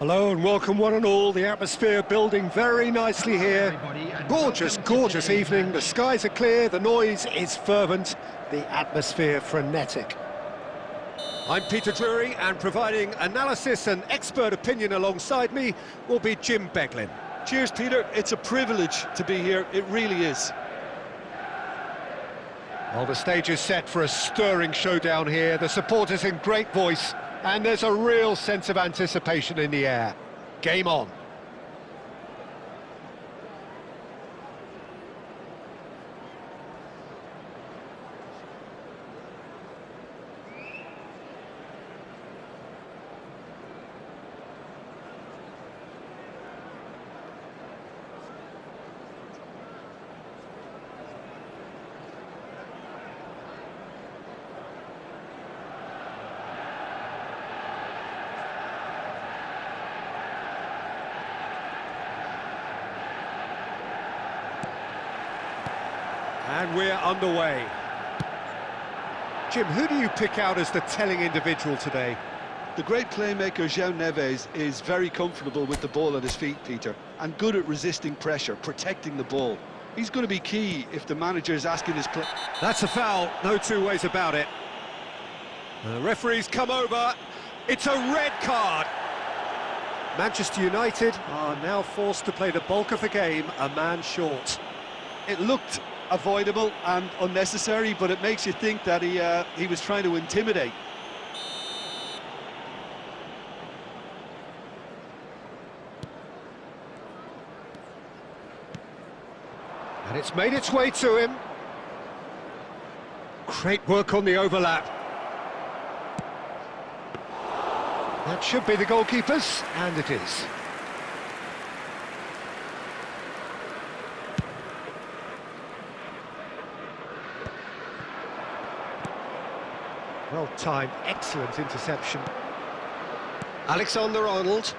Hello and welcome one and all. The atmosphere building very nicely here. Gorgeous, gorgeous evening. The skies are clear, the noise is fervent, the atmosphere frenetic. I'm Peter Drury, and providing analysis and expert opinion alongside me will be Jim Beglin. Cheers, Peter. It's a privilege to be here. It really is. Well, the stage is set for a stirring showdown here. The supporters in great voice, and there's a real sense of anticipation in the air. Game on. And we're underway. Jim, who do you pick out as the telling individual today? The great playmaker João Neves is very comfortable with the ball at his feet, Peter, and good at resisting pressure, protecting the ball. He's going to be key if the manager is asking his play. That's a foul, no two ways about it. The referee's come over. It's a red card. Manchester United are now forced to play the bulk of the game a man short. It looked avoidable and unnecessary, but it makes you think that he was trying to intimidate. And it's made its way to him. Great work on the overlap. That should be the goalkeeper's, and it is. Well-timed, excellent interception. Alexander-Arnold.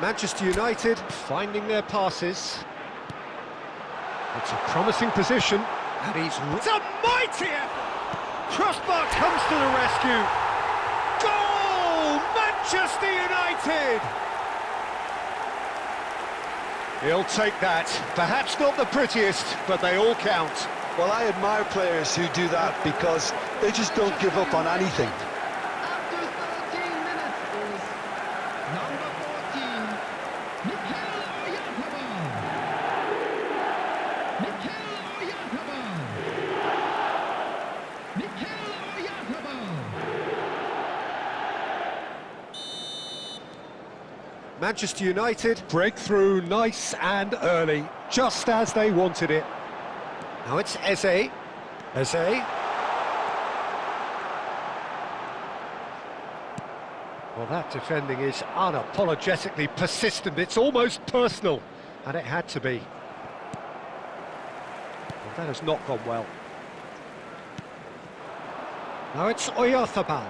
Manchester United finding their passes. It's a promising position, and it's a mighty effort! Crossbar comes to the rescue. Goal! Manchester United! He'll take that. Perhaps not the prettiest, but they all count. Well, I admire players who do that because they just don't give up on anything. After 13 minutes is number 14, Mikel Oyarzabal. Mikel Oyarzabal. Manchester United breakthrough nice and early, just as they wanted it. Now it's Eze. Eze. Well, that defending is unapologetically persistent. It's almost personal, and it had to be. Well, that has not gone well. Now it's Oyarzabal.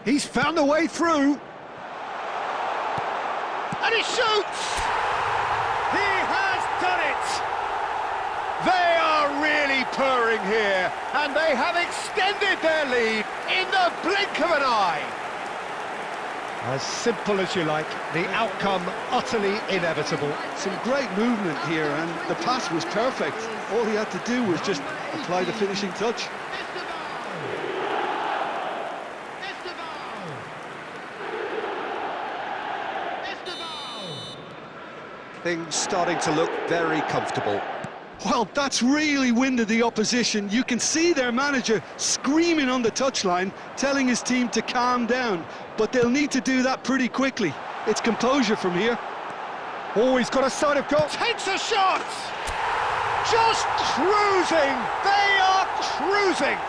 He's found a way through. And he shoots! He has done it! They are really purring here, and they have extended their lead in the blink of an eye. As simple as you like, the outcome utterly inevitable. Some great movement here, and the pass was perfect. All he had to do was just apply the finishing touch. Things starting to look very comfortable. Well, that's really winded the opposition. You can see their manager screaming on the touchline, telling his team to calm down. But they'll need to do that pretty quickly. It's composure from here. Oh, he's got a side of goal. Takes a shot! Just cruising! They are cruising!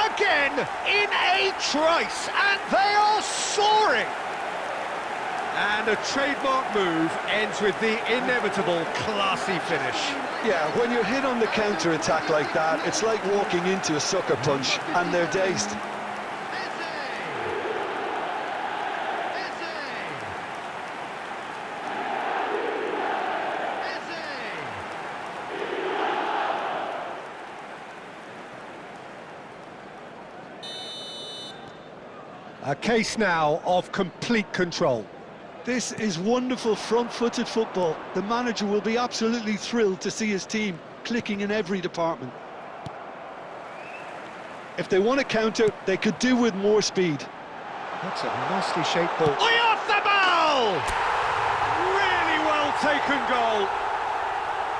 Again, in a trice, and they are soaring! And a trademark move ends with the inevitable classy finish. Yeah, when you're hit on the counter-attack like that, it's like walking into a sucker punch, and they're dazed. A case now of complete control. This is wonderful front-footed football. The manager will be absolutely thrilled to see his team clicking in every department. If they want to counter, they could do with more speed. That's a nicely shaped ball. Oyarzabal! Really well taken goal.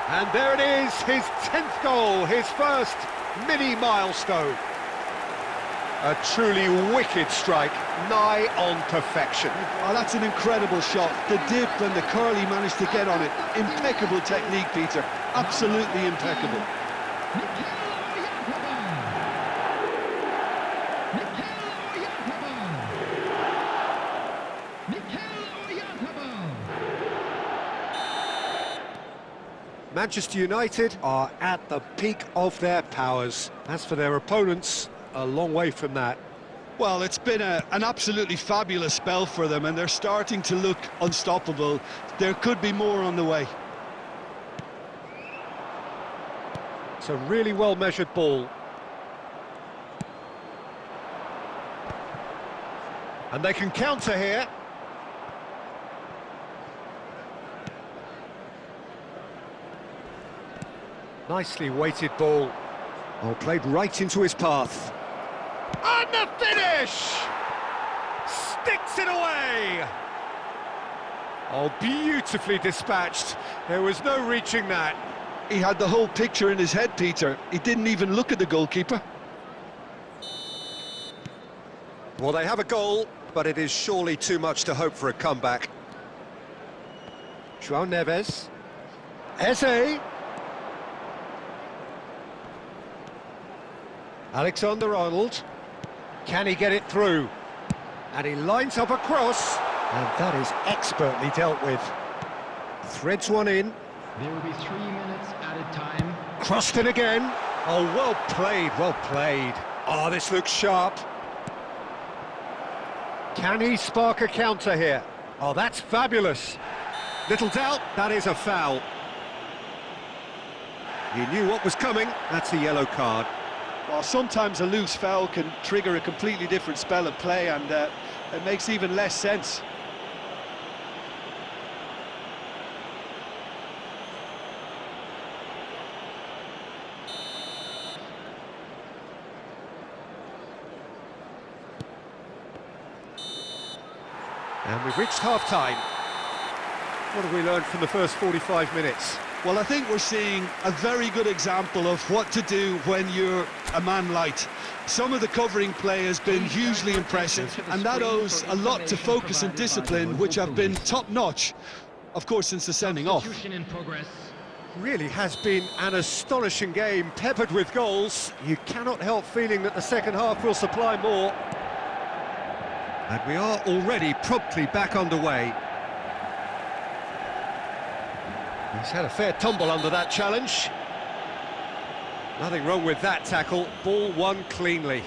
And there it is, his 10th goal, his first mini milestone. A truly wicked strike, nigh on perfection. Oh, that's an incredible shot. The dip and the curl he managed to get on it. Impeccable technique, Peter. Absolutely impeccable. Manchester United are at the peak of their powers. As for their opponents, a long way from that. Well, it's been an absolutely fabulous spell for them, and they're starting to look unstoppable. There could be more on the way. It's a really well-measured ball. And they can counter here. Nicely weighted ball. Oh, played right into his path. And the finish! Sticks it away! Oh, beautifully dispatched. There was no reaching that. He had the whole picture in his head, Peter. He didn't even look at the goalkeeper. Well, they have a goal, but it is surely too much to hope for a comeback. João Neves. Eze. Alexander-Arnold. Can he get it through? And he lines up a cross. And that is expertly dealt with. Threads one in. There will be 3 minutes at a time. Crossed in again. Oh, well played, well played. Oh, this looks sharp. Can he spark a counter here? Oh, that's fabulous. Little doubt, that is a foul. He knew what was coming. That's a yellow card. Well, sometimes a loose foul can trigger a completely different spell of play, and it makes even less sense. And we've reached half-time. What have we learned from the first 45 minutes? Well, I think we're seeing a very good example of what to do when you're a man light. Some of the covering play has been hugely impressive, and that owes a lot to focus and discipline, which have been top-notch, of course, since the sending off. In progress. Really has been an astonishing game, peppered with goals. You cannot help feeling that the second half will supply more. And we are already promptly back underway. He's had a fair tumble under that challenge. Nothing wrong with that tackle. Ball won cleanly.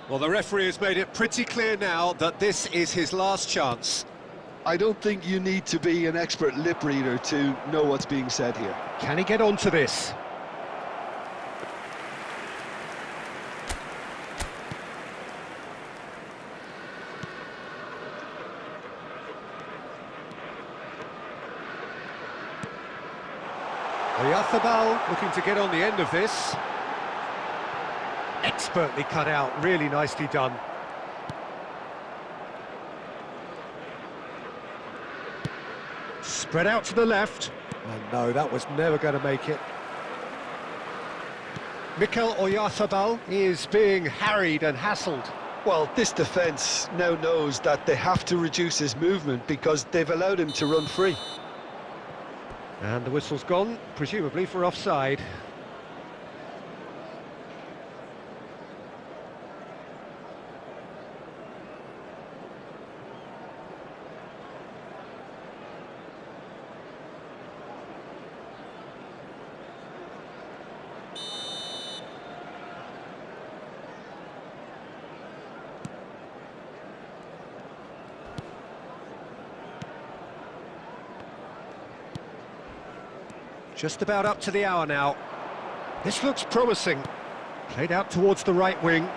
Well, the referee has made it pretty clear now that this is his last chance. I don't think you need to be an expert lip reader to know what's being said here. Can he get onto this? Oyarzabal looking to get on the end of this. Expertly cut out, really nicely done. Spread out to the left. And no, that was never going to make it. Mikel Oyarzabal is being harried and hassled. Well, this defence now knows that they have to reduce his movement because they've allowed him to run free. And the whistle's gone, presumably for offside. Just about up to the hour now. This looks promising. Played out towards the right wing.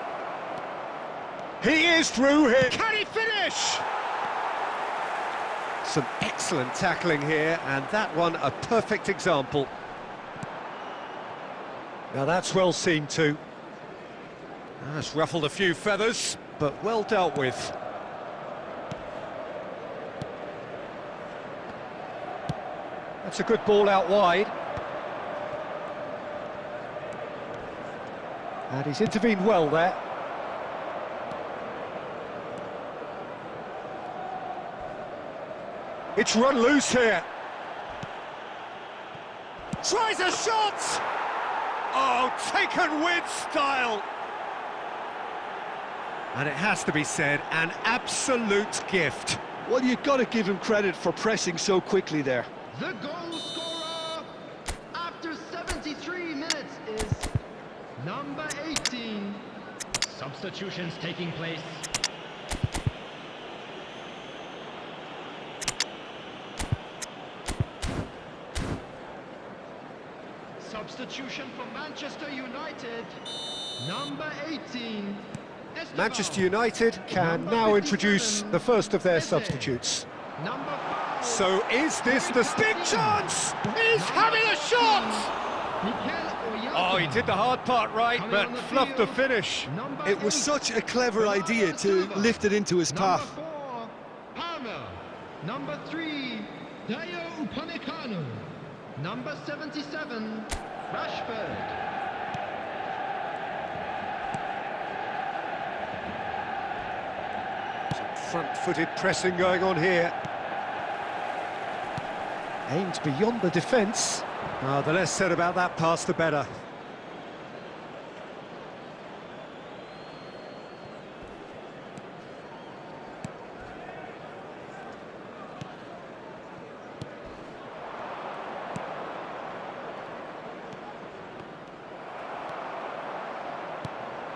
He is through here. Can he finish? Some excellent tackling here, and that one a perfect example. Now that's well seen too. That's ruffled a few feathers, but well dealt with. That's a good ball out wide. And he's intervened well there. It's run loose here. Tries a shot! Oh, taken with style! And it has to be said, an absolute gift. Well, you've got to give him credit for pressing so quickly there. The goal scorer after 73 minutes is number 18. Substitutions taking place. Substitution for Manchester United, number 18. Manchester United can now introduce the first of their substitutes. Number 5. So is this the big chance? He's having a shot! Oh, he did the hard part right, but fluffed the finish. It was such a clever idea to lift it into his path. Number 4, Palmer. Number 3, Dayo Upamecano. Number 77, Rashford. Some front-footed pressing going on here. Aimed beyond the defence. The less said about that pass, the better.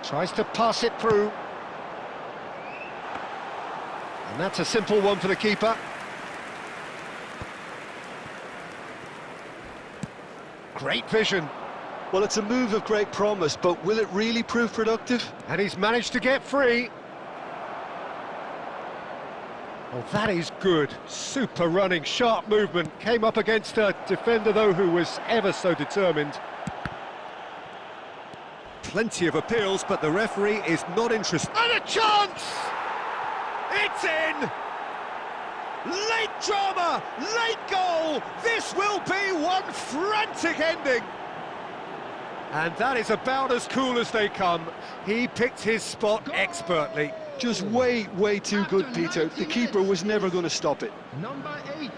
Tries to pass it through. And that's a simple one for the keeper. Great vision. Well, it's a move of great promise, but will it really prove productive? And he's managed to get free. Oh, that is good. Super running, sharp movement. Came up against a defender, though, who was ever so determined. Plenty of appeals, but the referee is not interested. And a chance! It's in! Late drama, late goal! This will be one frantic ending! And that is about as cool as they come. He picked his spot expertly. Just way too good, Peter. The keeper was never going to stop it. Number 8.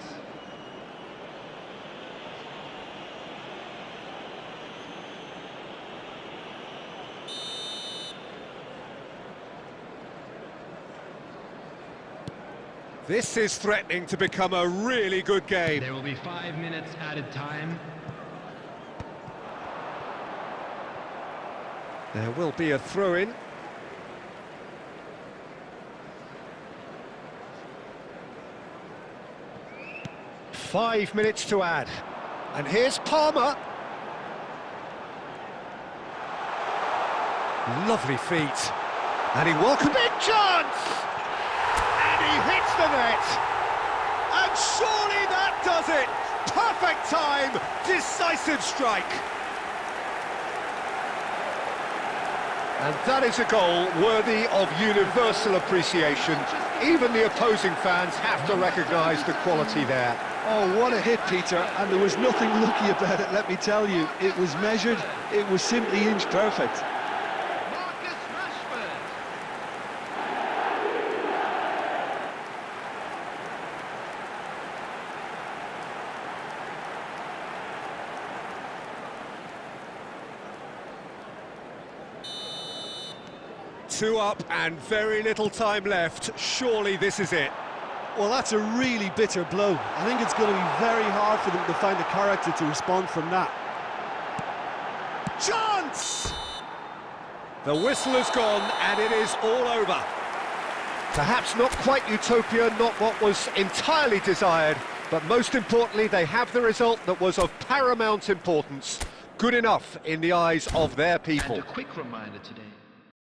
This is threatening to become a really good game. There will be 5 minutes added time. There will be a throw-in. Five minutes to add. And here's Palmer. Lovely feet. And he welcomes... Big chance! And he hits the net. And surely that does it. Perfect time, decisive strike. And that is a goal worthy of universal appreciation. Even the opposing fans have to recognise the quality there. Oh, what a hit, Peter, and there was nothing lucky about it, let me tell you. It was measured, it was simply inch perfect. Marcus Rashford. Two up and very little time left. Surely this is it. Well, that's a really bitter blow. I think it's going to be very hard for them to find the character to respond from that. Chance! The whistle has gone and it is all over. Perhaps not quite utopia, not what was entirely desired, But most importantly, they have the result that was of paramount importance. Good enough in the eyes of their people. And a quick reminder today.